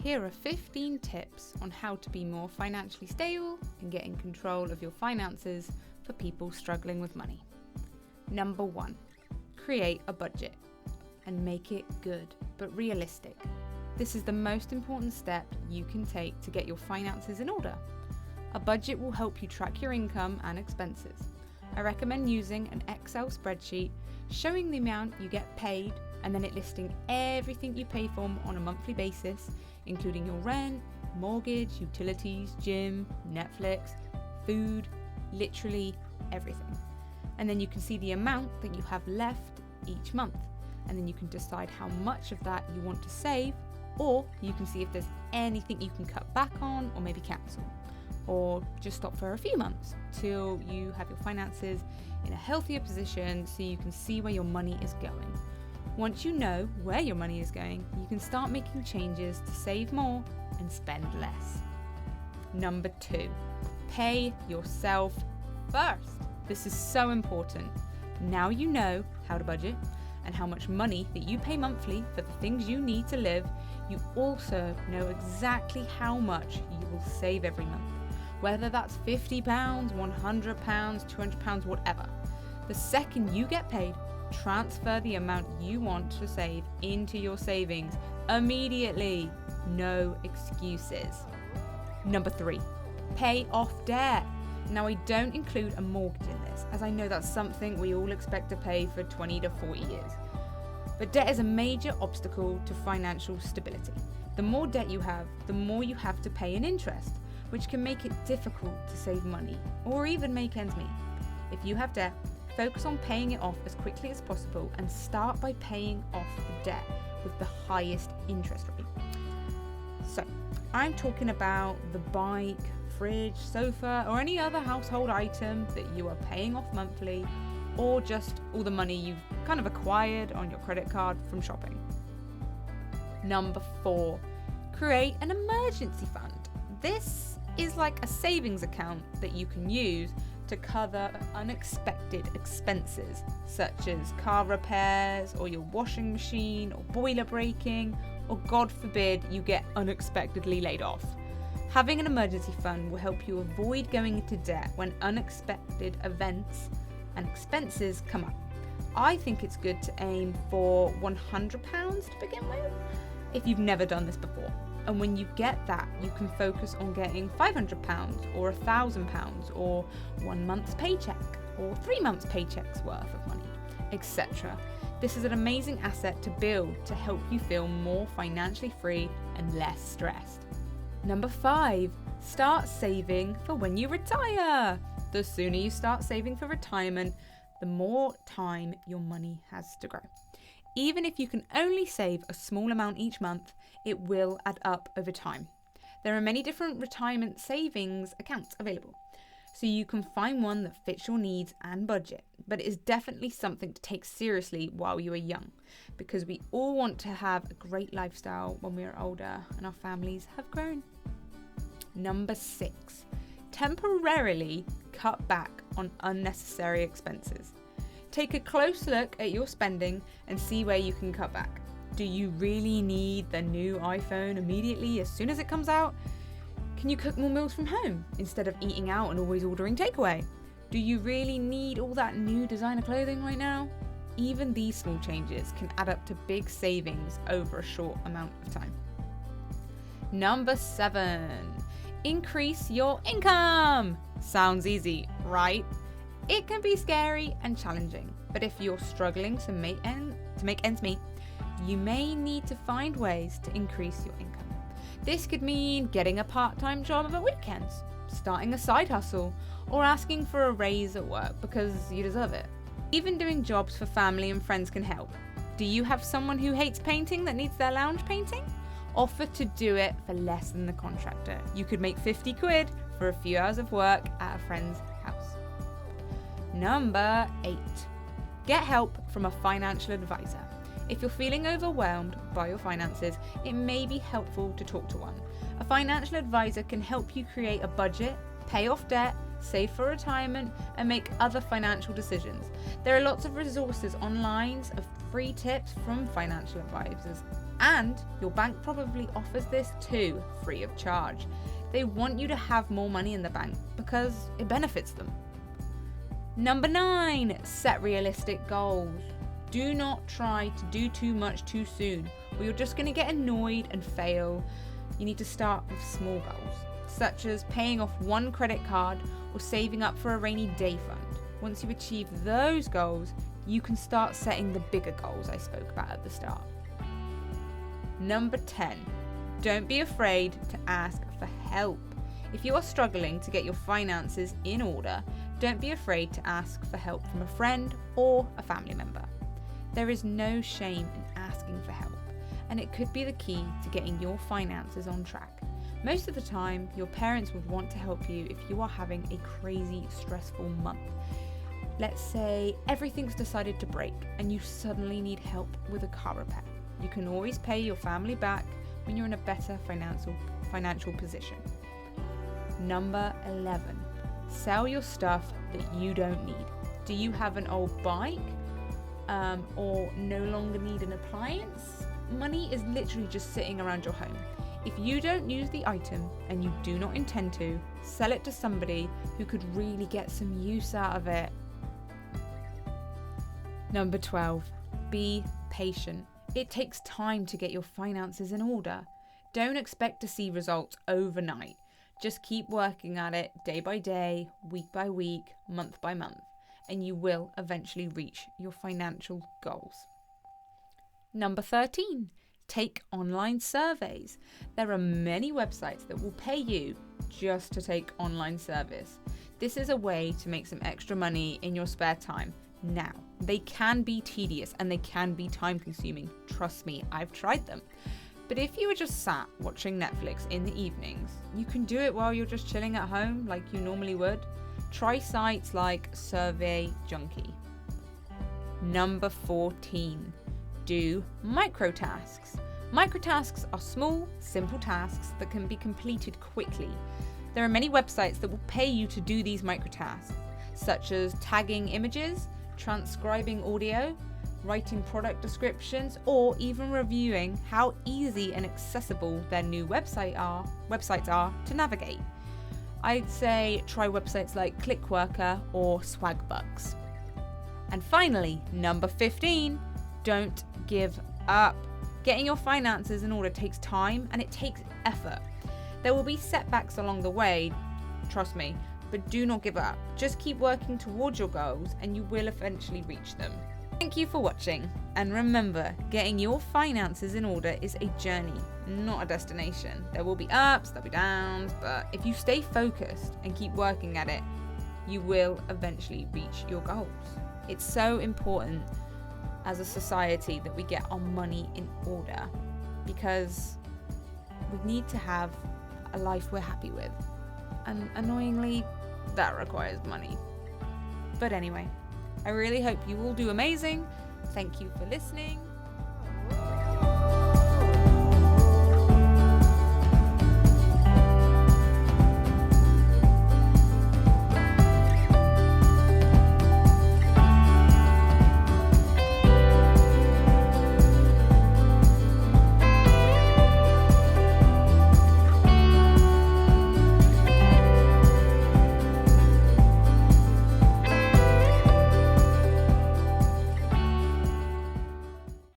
Here are 15 tips on how to be more financially stable and get in control of your finances for people struggling with money. Number 1, create a budget and make it good but realistic. This is the most important step you can take to get your finances in order. A budget will help you track your income and expenses. I recommend using an Excel spreadsheet showing the amount you get paid and then it listing everything you pay for on a monthly basis, including your rent, mortgage, utilities, gym, Netflix, food, literally everything. And then you can see the amount that you have left each month. And then you can decide how much of that you want to save, or you can see if there's anything you can cut back on or maybe cancel. Or just stop for a few months till you have your finances in a healthier position so you can see where your money is going. Once you know where your money is going, you can start making changes to save more and spend less. Number 2, pay yourself first. This is so important. Now you know how to budget and how much money that you pay monthly for the things you need to live, you also know exactly how much you will save every month. Whether that's £50, £100, £200, whatever. The second you get paid, transfer the amount you want to save into your savings immediately. No excuses. Number 3, pay off debt. Now I don't include a mortgage in this, as I know that's something we all expect to pay for 20 to 40 years. But debt is a major obstacle to financial stability. The more debt you have, the more you have to pay in interest, which can make it difficult to save money or even make ends meet. If you have debt, focus on paying it off as quickly as possible and start by paying off the debt with the highest interest rate. So, I'm talking about the bike, fridge, sofa, or any other household item that you are paying off monthly, or just all the money you've kind of acquired on your credit card from shopping. Number 4, create an emergency fund. This is like a savings account that you can use to cover unexpected expenses, such as car repairs or your washing machine or boiler breaking, or God forbid you get unexpectedly laid off. Having an emergency fund will help you avoid going into debt when unexpected events and expenses come up. I think it's good to aim for £100 to begin with if you've never done this before. And when you get that, you can focus on getting £500 or £1,000 or 1 month's paycheck or 3 months' paychecks worth of money, etc. This is an amazing asset to build to help you feel more financially free and less stressed. Number 5, start saving for when you retire. The sooner you start saving for retirement, the more time your money has to grow. Even if you can only save a small amount each month, it will add up over time. There are many different retirement savings accounts available, so you can find one that fits your needs and budget, but it is definitely something to take seriously while you are young, because we all want to have a great lifestyle when we are older and our families have grown. Number 6, temporarily cut back on unnecessary expenses. Take a close look at your spending and see where you can cut back. Do you really need the new iPhone immediately as soon as it comes out? Can you cook more meals from home instead of eating out and always ordering takeaway? Do you really need all that new designer clothing right now? Even these small changes can add up to big savings over a short amount of time. Number 7, increase your income. Sounds easy, right? It can be scary and challenging, but if you're struggling to make ends meet, you may need to find ways to increase your income. This could mean getting a part-time job at weekends, starting a side hustle, or asking for a raise at work because you deserve it. Even doing jobs for family and friends can help. Do you have someone who hates painting that needs their lounge painting? Offer to do it for less than the contractor. You could make 50 quid for a few hours of work at a friend's house. Number 8, get help from a financial advisor. If you're feeling overwhelmed by your finances, it may be helpful to talk to one. A financial advisor can help you create a budget, pay off debt, save for retirement, and make other financial decisions. There are lots of resources online of free tips from financial advisors, and your bank probably offers this too, free of charge. They want you to have more money in the bank because it benefits them. Number 9, set realistic goals. Do not try to do too much too soon, or you're just going to get annoyed and fail. You need to start with small goals, such as paying off one credit card or saving up for a rainy day fund. Once you achieve those goals, you can start setting the bigger goals I spoke about at the start. Number 10, don't be afraid to ask for help. If you are struggling to get your finances in order, don't be afraid to ask for help from a friend or a family member. There is no shame in asking for help, and it could be the key to getting your finances on track. Most of the time, your parents would want to help you if you are having a crazy, stressful month. Let's say everything's decided to break and you suddenly need help with a car repair. You can always pay your family back when you're in a better financial position. Number 11, sell your stuff that you don't need. Do you have an old bike or no longer need an appliance? Money is literally just sitting around your home. If you don't use the item and you do not intend to, sell it to somebody who could really get some use out of it. Number 12, be patient. It takes time to get your finances in order. Don't expect to see results overnight. Just keep working at it day by day, week by week, month by month, and you will eventually reach your financial goals. Number 13, take online surveys. There are many websites that will pay you just to take online service. This is a way to make some extra money in your spare time. Now, they can be tedious and they can be time consuming. Trust me, I've tried them. But if you were just sat watching Netflix in the evenings, you can do it while you're just chilling at home like you normally would. Try sites like Survey Junkie. Number 14, do microtasks. Microtasks are small, simple tasks that can be completed quickly. There are many websites that will pay you to do these microtasks, such as tagging images, transcribing audio, writing product descriptions, or even reviewing how easy and accessible their new websites are to navigate. I'd say try websites like Clickworker or Swagbucks. And finally, number 15, don't give up. Getting your finances in order takes time and it takes effort. There will be setbacks along the way, trust me, but do not give up. Just keep working towards your goals and you will eventually reach them. Thank you for watching, and remember, getting your finances in order is a journey, not a destination. There will be ups, there'll be downs, but if you stay focused and keep working at it, you will eventually reach your goals. It's so important as a society that we get our money in order, because we need to have a life we're happy with, and annoyingly that requires money. But anyway, I really hope you all do amazing. Thank you for listening.